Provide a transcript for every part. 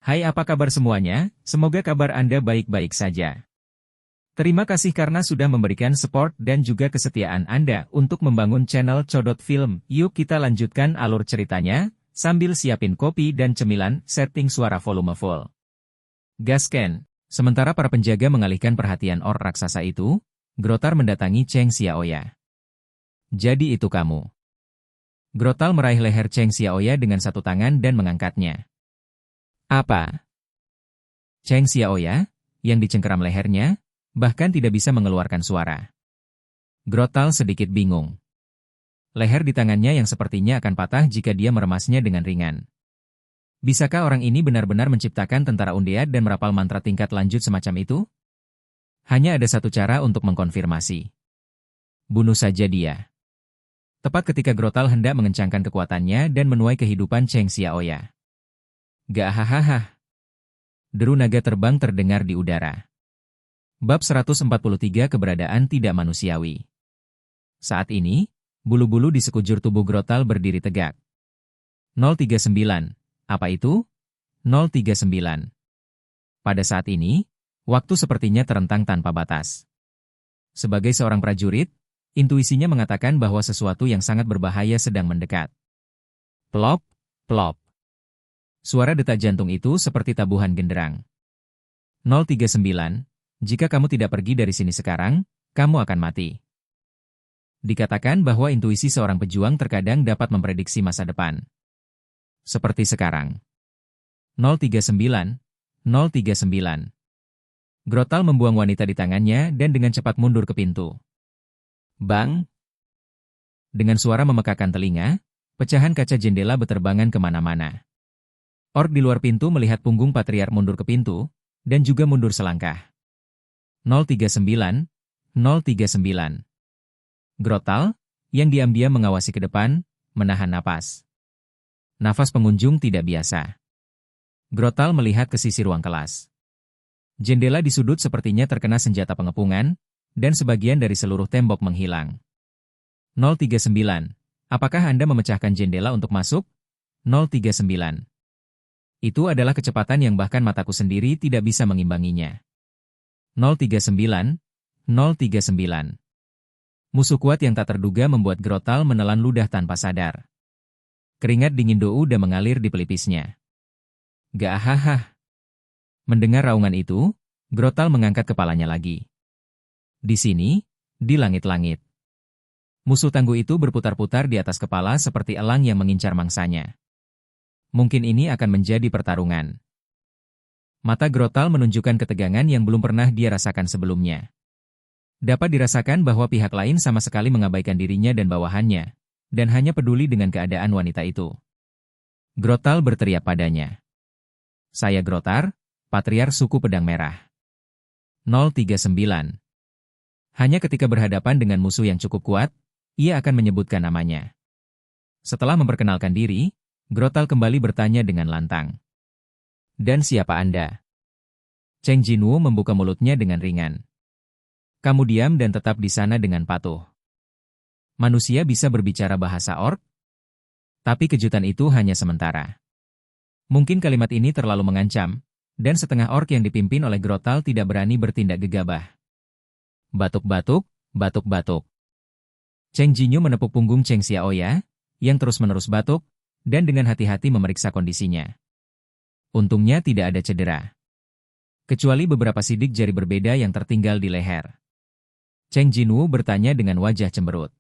Hai, apa kabar semuanya? Semoga kabar Anda baik-baik saja. Terima kasih karena sudah memberikan support dan juga kesetiaan Anda untuk membangun channel Codot Film. Yuk kita lanjutkan alur ceritanya, sambil siapin kopi dan cemilan, setting suara volume full. Gasken. Sementara para penjaga mengalihkan perhatian orc raksasa itu, Grotar mendatangi Cheng Xiaoya. Jadi itu kamu. Grotal meraih leher Cheng Xiaoya dengan satu tangan dan mengangkatnya. Apa? Cheng Xiaoya, yang dicengkeram lehernya, bahkan tidak bisa mengeluarkan suara. Grotal sedikit bingung. Leher di tangannya yang sepertinya akan patah jika dia meremasnya dengan ringan. Bisakah orang ini benar-benar menciptakan tentara undead dan merapal mantra tingkat lanjut semacam itu? Hanya ada satu cara untuk mengkonfirmasi. Bunuh saja dia. Tepat ketika Grotal hendak mengencangkan kekuatannya dan menuai kehidupan Cheng Xiaoya. Gahahaha. Deru naga terbang terdengar di udara. Bab 143 Keberadaan Tidak Manusiawi. Saat ini, bulu-bulu di sekujur tubuh Grotal berdiri tegak. 039. Apa itu? 039. Pada saat ini, waktu sepertinya terentang tanpa batas. Sebagai seorang prajurit, intuisinya mengatakan bahwa sesuatu yang sangat berbahaya sedang mendekat. Plop, plop. Suara detak jantung itu seperti tabuhan genderang. 039. Jika kamu tidak pergi dari sini sekarang, kamu akan mati. Dikatakan bahwa intuisi seorang pejuang terkadang dapat memprediksi masa depan. Seperti sekarang. 039. 039. Grotal membuang wanita di tangannya dan dengan cepat mundur ke pintu. Bang! Dengan suara memekakan telinga, pecahan kaca jendela beterbangan kemana-mana. Orc di luar pintu melihat punggung Patriark mundur ke pintu, dan juga mundur selangkah. 039. 039. Grotal, yang diam-diam mengawasi ke depan, menahan napas. Nafas pengunjung tidak biasa. Grotal melihat ke sisi ruang kelas. Jendela di sudut sepertinya terkena senjata pengepungan, dan sebagian dari seluruh tembok menghilang. 039. Apakah Anda memecahkan jendela untuk masuk? 039. Itu adalah kecepatan yang bahkan mataku sendiri tidak bisa mengimbanginya. 039. 039. Musuh kuat yang tak terduga membuat Grotal menelan ludah tanpa sadar. Keringat dingin udah mengalir di pelipisnya. Gahaha. Mendengar raungan itu, Grotal mengangkat kepalanya lagi. Di sini, di langit-langit. Musuh tangguh itu berputar-putar di atas kepala seperti elang yang mengincar mangsanya. Mungkin ini akan menjadi pertarungan. Mata Grotal menunjukkan ketegangan yang belum pernah dia rasakan sebelumnya. Dapat dirasakan bahwa pihak lain sama sekali mengabaikan dirinya dan bawahannya, dan hanya peduli dengan keadaan wanita itu. Grotal berteriak padanya. Saya Grotar, Patriark suku Pedang Merah. 039. Hanya ketika berhadapan dengan musuh yang cukup kuat, ia akan menyebutkan namanya. Setelah memperkenalkan diri, Grotal kembali bertanya dengan lantang. Dan siapa Anda? Cheng Jinwu membuka mulutnya dengan ringan. Kamu diam dan tetap di sana dengan patuh. Manusia bisa berbicara bahasa orc? Tapi kejutan itu hanya sementara. Mungkin kalimat ini terlalu mengancam, dan setengah orc yang dipimpin oleh Grotal tidak berani bertindak gegabah. Batuk-batuk, batuk-batuk. Cheng Jinyu menepuk punggung Cheng Xiaoya, yang terus-menerus batuk, dan dengan hati-hati memeriksa kondisinya. Untungnya tidak ada cedera. Kecuali beberapa sidik jari berbeda yang tertinggal di leher. Cheng Jinwu bertanya dengan wajah cemberut.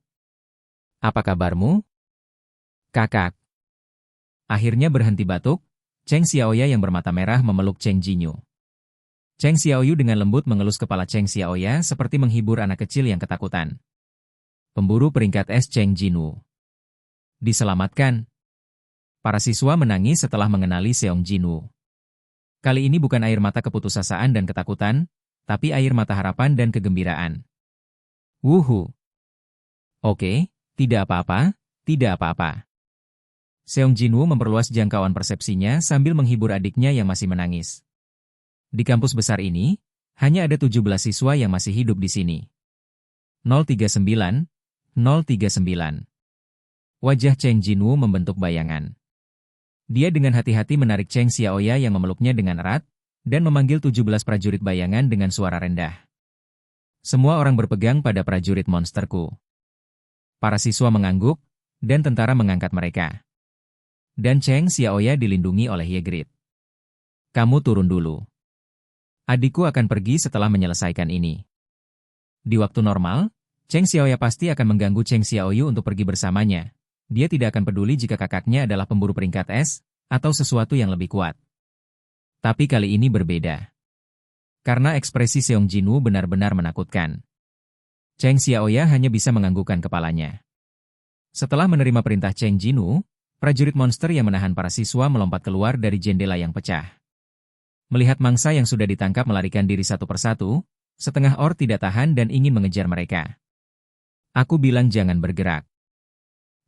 Apa kabarmu? Kakak. Akhirnya berhenti batuk, Cheng Xiaoya yang bermata merah memeluk Cheng Jinyu. Cheng Xiaoyu dengan lembut mengelus kepala Cheng Xiaoya seperti menghibur anak kecil yang ketakutan. Pemburu peringkat es Cheng Jinwu. Diselamatkan. Para siswa menangis setelah mengenali Seong Jinwu. Kali ini bukan air mata keputusasaan dan ketakutan, tapi air mata harapan dan kegembiraan. Wuhu. Oke. Tidak apa-apa, tidak apa-apa. Seong Jinwu memperluas jangkauan persepsinya sambil menghibur adiknya yang masih menangis. Di kampus besar ini, hanya ada 17 siswa yang masih hidup di sini. 039, 039. Wajah Cheng Jinwu membentuk bayangan. Dia dengan hati-hati menarik Cheng Xiaoya yang memeluknya dengan erat, dan memanggil 17 prajurit bayangan dengan suara rendah. Semua orang berpegang pada prajurit monsterku. Para siswa mengangguk, dan tentara mengangkat mereka. Dan Cheng Xiaoya dilindungi oleh Ygritte. Kamu turun dulu. Adikku akan pergi setelah menyelesaikan ini. Di waktu normal, Cheng Xiaoya pasti akan mengganggu Cheng Xiaoyu untuk pergi bersamanya. Dia tidak akan peduli jika kakaknya adalah pemburu peringkat es, atau sesuatu yang lebih kuat. Tapi kali ini berbeda. Karena ekspresi Seong Jinwoo benar-benar menakutkan. Cheng Xiaoya hanya bisa menganggukkan kepalanya. Setelah menerima perintah Cheng Jinwoo, prajurit monster yang menahan para siswa melompat keluar dari jendela yang pecah. Melihat mangsa yang sudah ditangkap melarikan diri satu persatu, setengah orc tidak tahan dan ingin mengejar mereka. Aku bilang jangan bergerak.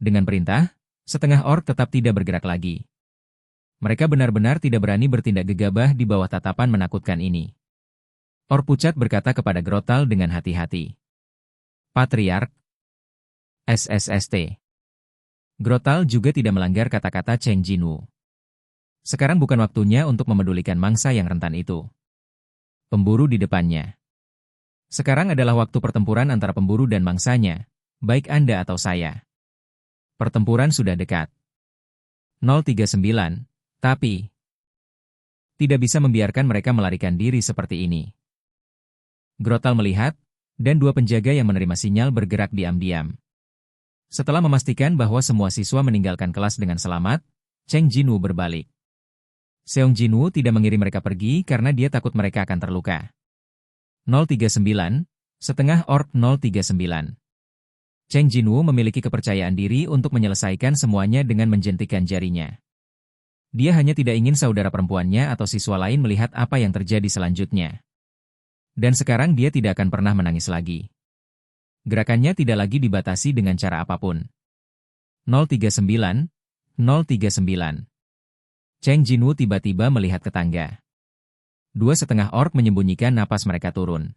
Dengan perintah, setengah orc tetap tidak bergerak lagi. Mereka benar-benar tidak berani bertindak gegabah di bawah tatapan menakutkan ini. Orc pucat berkata kepada Grotal dengan hati-hati. Patriark SSST. Grotal juga tidak melanggar kata-kata Cheng Jinwoo. Sekarang bukan waktunya untuk memedulikan mangsa yang rentan itu. Pemburu di depannya. Sekarang adalah waktu pertempuran antara pemburu dan mangsanya, baik Anda atau saya. Pertempuran sudah dekat. 039, tapi tidak bisa membiarkan mereka melarikan diri seperti ini. Grotal melihat, dan dua penjaga yang menerima sinyal bergerak diam-diam. Setelah memastikan bahwa semua siswa meninggalkan kelas dengan selamat, Cheng Jinwoo berbalik. Seong Jinwoo tidak mengirim mereka pergi karena dia takut mereka akan terluka. 039, setengah orc 039. Cheng Jinwoo memiliki kepercayaan diri untuk menyelesaikan semuanya dengan menjentikan jarinya. Dia hanya tidak ingin saudara perempuannya atau siswa lain melihat apa yang terjadi selanjutnya. Dan sekarang dia tidak akan pernah menangis lagi. Gerakannya tidak lagi dibatasi dengan cara apapun. 039, 039. Cheng Jinwoo tiba-tiba melihat ke tangga. Dua setengah orc menyembunyikan napas mereka turun.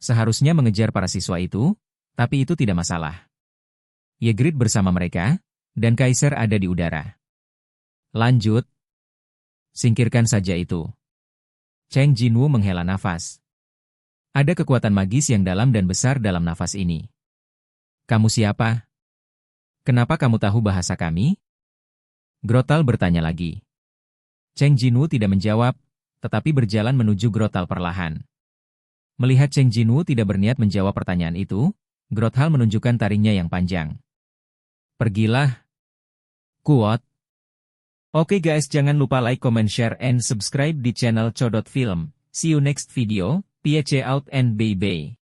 Seharusnya mengejar para siswa itu, tapi itu tidak masalah. Ygritte bersama mereka, dan Kaisar ada di udara. Lanjut. Singkirkan saja itu. Cheng Jinwoo menghela nafas. Ada kekuatan magis yang dalam dan besar dalam nafas ini. Kamu siapa? Kenapa kamu tahu bahasa kami? Grotal bertanya lagi. Cheng Jinwoo tidak menjawab, tetapi berjalan menuju Grotal perlahan. Melihat Cheng Jinwoo tidak berniat menjawab pertanyaan itu, Grotal menunjukkan taringnya yang panjang. Pergilah. Kuat. Oke guys, jangan lupa like, comment, share, and subscribe di channel Codot Film. See you next video. Peace out and bye-bye.